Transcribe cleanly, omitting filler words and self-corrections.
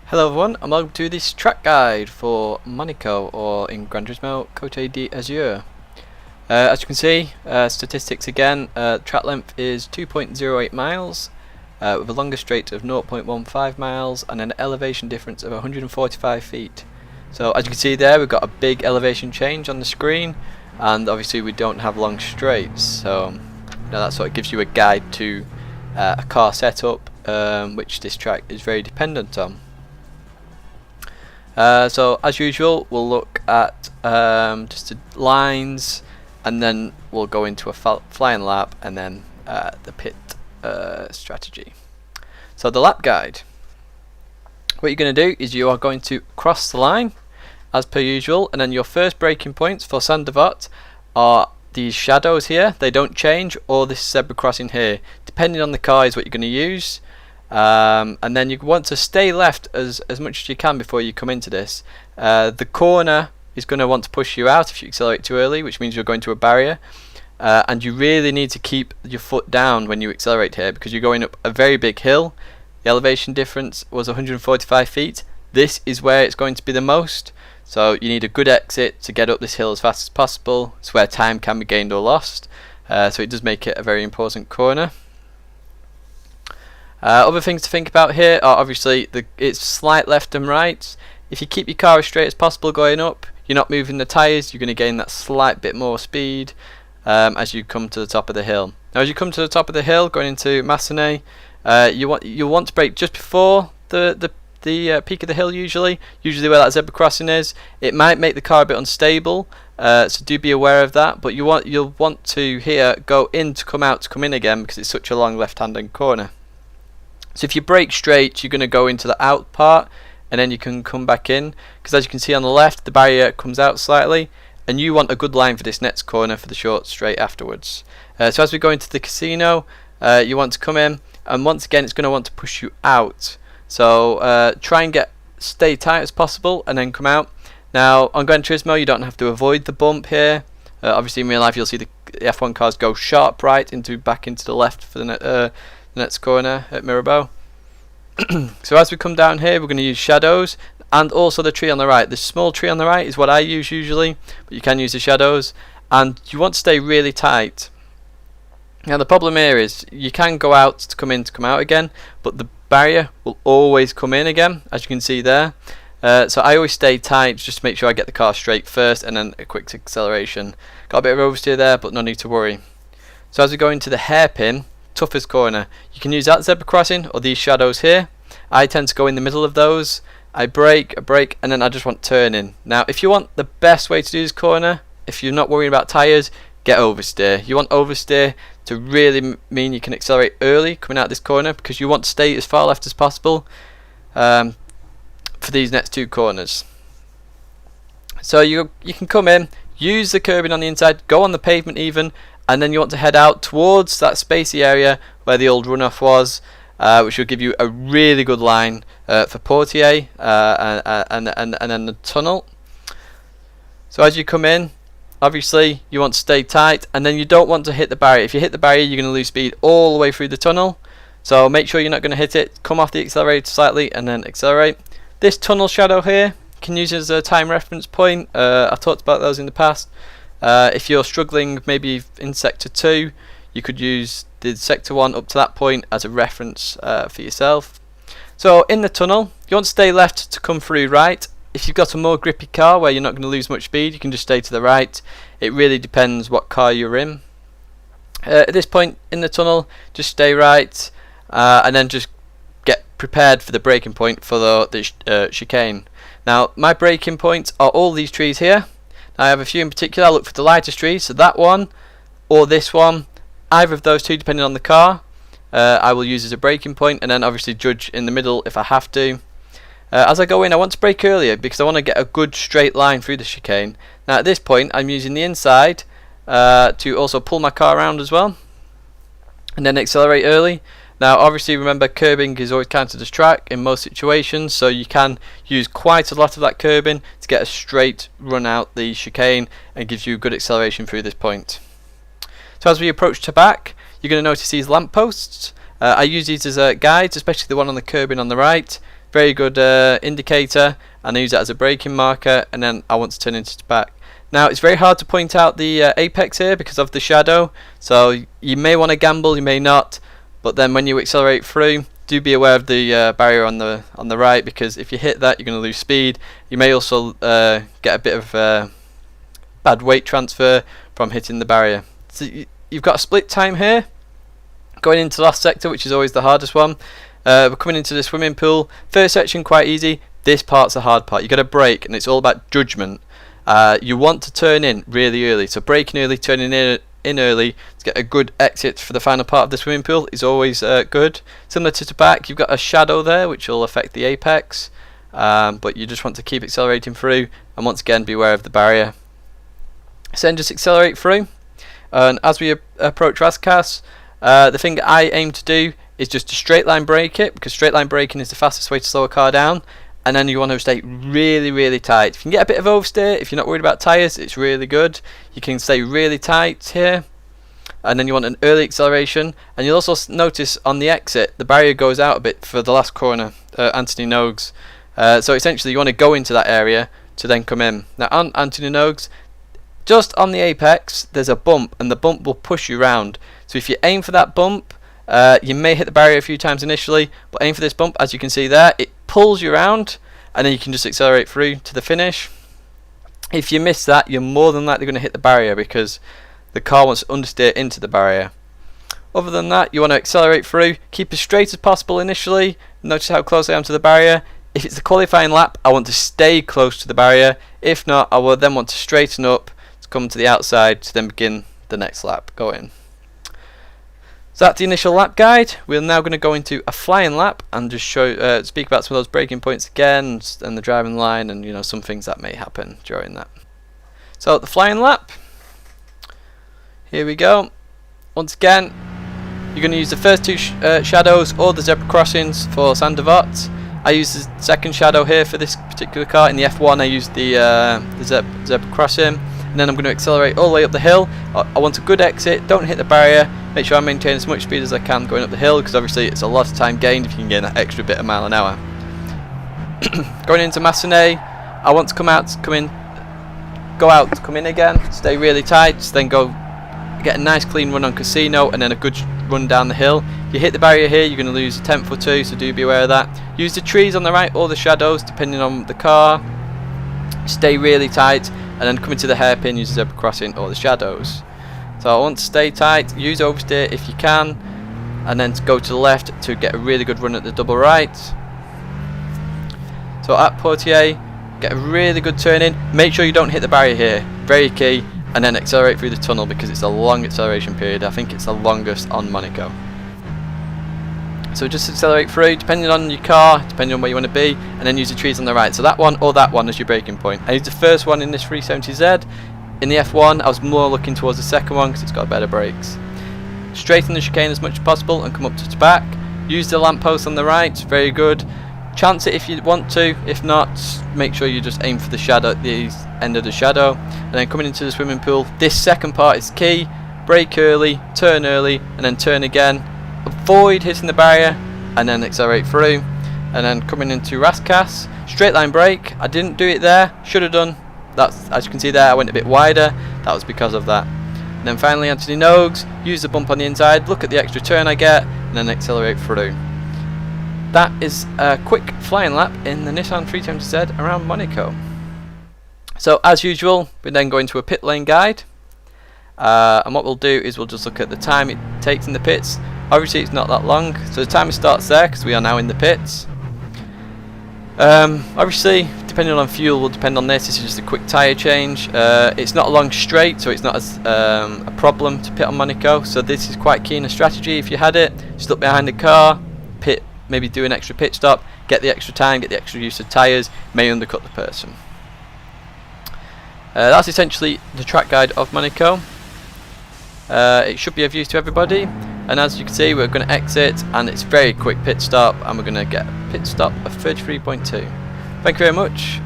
Hello everyone, and welcome to this track guide for Monaco, or in Gran Turismo, Cote d'Azur. As you can see, statistics again, track length is 2.08 miles, with a longer straight of 0.15 miles and an elevation difference of 145 feet. So as you can see there, we've got a big elevation change on the screen, and obviously we don't have long straights, so that sort of gives you a guide to a car setup, which this track is very dependent on. So as usual, we'll look at just the lines, and then we'll go into a flying lap, and then the pit strategy. So the lap guide. What you're going to do is you are going to cross the line as per usual, and then your first braking points for Sandevot are these shadows here. They don't change, or this zebra crossing here. Depending on the car is what you're going to use. And then you want to stay left as much as you can before you come into this. The corner is going to want to push you out if you accelerate too early, which means you're going to a barrier, and you really need to keep your foot down when you accelerate here, because you're going up a very big hill. The elevation difference was 145 feet. This is where it's going to be the most, so you need a good exit to get up this hill as fast as possible. It's where time can be gained or lost, so it does make it a very important corner. Other things to think about here are obviously it's slight left and right. If you keep your car as straight as possible going up, you're not moving the tyres, you're going to gain that slight bit more speed as you come to the top of the hill. Now as you come to the top of the hill going into Massenet, you want to brake just before the peak of the hill, usually where that zebra crossing is. It might make the car a bit unstable, so do be aware of that, but you'll want to here go in to come out to come in again, because it's such a long left-handed corner. So if you brake straight, you're going to go into the out part, and then you can come back in, because as you can see on the left, the barrier comes out slightly, and you want a good line for this next corner for the short straight afterwards. So as we go into the casino, you want to come in, and once again it's going to want to push you out. So try and stay tight as possible, and then come out. Now on Gran Turismo, you don't have to avoid the bump here. Obviously in real life you'll see the F1 cars go sharp right back into the left for the next corner at Mirabeau. So as we come down here, we're going to use shadows, and also the tree on the right. The small tree on the right is what I use usually, but you can use the shadows, and you want to stay really tight. Now the problem here is you can go out to come in to come out again, but the barrier will always come in again, as you can see there. So I always stay tight just to make sure I get the car straight first, and then a quick acceleration. Got a bit of oversteer there, but no need to worry. So as we go into the hairpin, toughest corner, you can use that zebra crossing or these shadows here. I tend to go in the middle of those. I brake, and then I just want turning. Now if you want the best way to do this corner, if you're not worrying about tyres, get oversteer. You want oversteer to really mean you can accelerate early coming out this corner, because you want to stay as far left as possible for these next two corners. So you can come in, use the curbing on the inside, go on the pavement even, and then you want to head out towards that spacey area where the old runoff was, which will give you a really good line for Portier and then the tunnel. So as you come in, obviously you want to stay tight, and then you don't want to hit the barrier. If you hit the barrier, you're going to lose speed all the way through the tunnel, so make sure you're not going to hit it. Come off the accelerator slightly and then accelerate. This tunnel shadow here, you can use as a time reference point. I've talked about those in the past. If you're struggling maybe in sector 2, you could use the sector 1 up to that point as a reference for yourself. So in the tunnel, you want to stay left to come through right. If you've got a more grippy car where you're not going to lose much speed, you can just stay to the right. It really depends what car you're in. At this point in the tunnel, just stay right, and then just get prepared for the braking point for the chicane. Now my braking points are all these trees here. I have a few in particular. I look for the lightest trees, so that one or this one, either of those two depending on the car, I will use as a braking point, and then obviously judge in the middle if I have to. As I go in, I want to brake earlier because I want to get a good straight line through the chicane. Now at this point I'm using the inside to also pull my car around as well, and then accelerate early. Now obviously remember, curbing is always counted as track in most situations, so you can use quite a lot of that curbing to get a straight run out the chicane, and gives you good acceleration through this point. So as we approach to back, you're going to notice these lampposts. I use these as guides, especially the one on the curbing on the right, very good indicator, and I use that as a braking marker, and then I want to turn into the back. Now it's very hard to point out the apex here because of the shadow, so you may want to gamble, you may not, but then when you accelerate through, do be aware of the barrier on the right, because if you hit that, you're going to lose speed. You may also get a bit of bad weight transfer from hitting the barrier. So you've got a split time here, going into the last sector, which is always the hardest one. We're coming into the swimming pool. First section quite easy. This part's the hard part. You got to brake, and it's all about judgment. You want to turn in really early, so braking early, turning in early to get a good exit for the final part of the swimming pool is always good. Similar to the back, you've got a shadow there which will affect the apex, but you just want to keep accelerating through, and once again beware of the barrier. So then just accelerate through, and as we approach Raskas, the thing I aim to do is just to straight line brake it, because straight line braking is the fastest way to slow a car down. And then you want to stay really tight. If you can get a bit of oversteer, if you're not worried about tyres, it's really good. You can stay really tight here, and then you want an early acceleration. And you'll also notice on the exit the barrier goes out a bit for the last corner, Anthony Nogues. So essentially you want to go into that area to then come in. Now on Anthony Nogues, just on the apex there's a bump, and the bump will push you round. So if you aim for that bump, you may hit the barrier a few times initially, but aim for this bump. As you can see there, it pulls you around, and then you can just accelerate through to the finish. If you miss that, you're more than likely going to hit the barrier, because the car wants to understeer into the barrier. Other than that, you want to accelerate through, keep as straight as possible initially. Notice how close I am to the barrier. If it's the qualifying lap, I want to stay close to the barrier. If not, I will then want to straighten up to come to the outside to then begin the next lap going. So that's the initial lap guide. We're now going to go into a flying lap and just show, speak about some of those braking points again, and the driving line, and some things that may happen during that. So the flying lap. Here we go. Once again, you're going to use the first two shadows or the zebra crossings for Sandevot. I use the second shadow here for this particular car. In the F1, I used the zebra crossing, and then I'm going to accelerate all the way up the hill. I want a good exit. Don't hit the barrier. Make sure I maintain as much speed as I can going up the hill, because obviously it's a lot of time gained if you can gain that extra bit of mile an hour. Going into Massenet, I want to come in again, stay really tight, then go get a nice clean run on Casino, and then a good run down the hill. If you hit the barrier here, you're going to lose a tenth or two, so do be aware of that. Use the trees on the right or the shadows depending on the car. Stay really tight, and then come into the hairpin, use the zebra crossing or the shadows. So I want to stay tight, use oversteer if you can, and then to go to the left to get a really good run at the double right. So at Poitiers, get a really good turn in. Make sure you don't hit the barrier here, very key, and then accelerate through the tunnel, because it's a long acceleration period. I think it's the longest on Monaco. So just accelerate through, depending on your car, depending on where you want to be, and then use the trees on the right. So that one or that one as your braking point. I used the first one in this 370Z. In the F1, I was more looking towards the second one because it's got better brakes. Straighten the chicane as much as possible and come up to the back. Use the lamppost on the right, very good. Chance it if you want to, if not, make sure you just aim for the shadow at the end of the shadow. And then coming into the swimming pool, this second part is key. Brake early, and then turn again. Avoid hitting the barrier, and then accelerate through. And then coming into Raskas, straight line brake. I didn't do it there, should have done. That's, as you can see there, I went a bit wider. That was because of that. And then finally Anthony Nogues, use the bump on the inside, look at the extra turn I get, and then accelerate through. That is a quick flying lap in the Nissan 370Z around Monaco. So as usual, we then go into a pit lane guide. And what we'll do is we'll just look at the time it takes in the pits. Obviously it's not that long, so the timer starts there because we are now in the pits. Obviously, depending on fuel will depend on this. This is just a quick tyre change. It's not a long straight, so it's not as a problem to pit on Monaco. So this is quite key in a strategy. If you had it, just look behind the car, pit, maybe do an extra pit stop, get the extra time, get the extra use of tyres, may undercut the person. That's essentially the track guide of Monaco. It should be of use to everybody. And as you can see, we're going to exit, and it's very quick pit stop, and we're going to get a pit stop of 33.2. Thank you very much.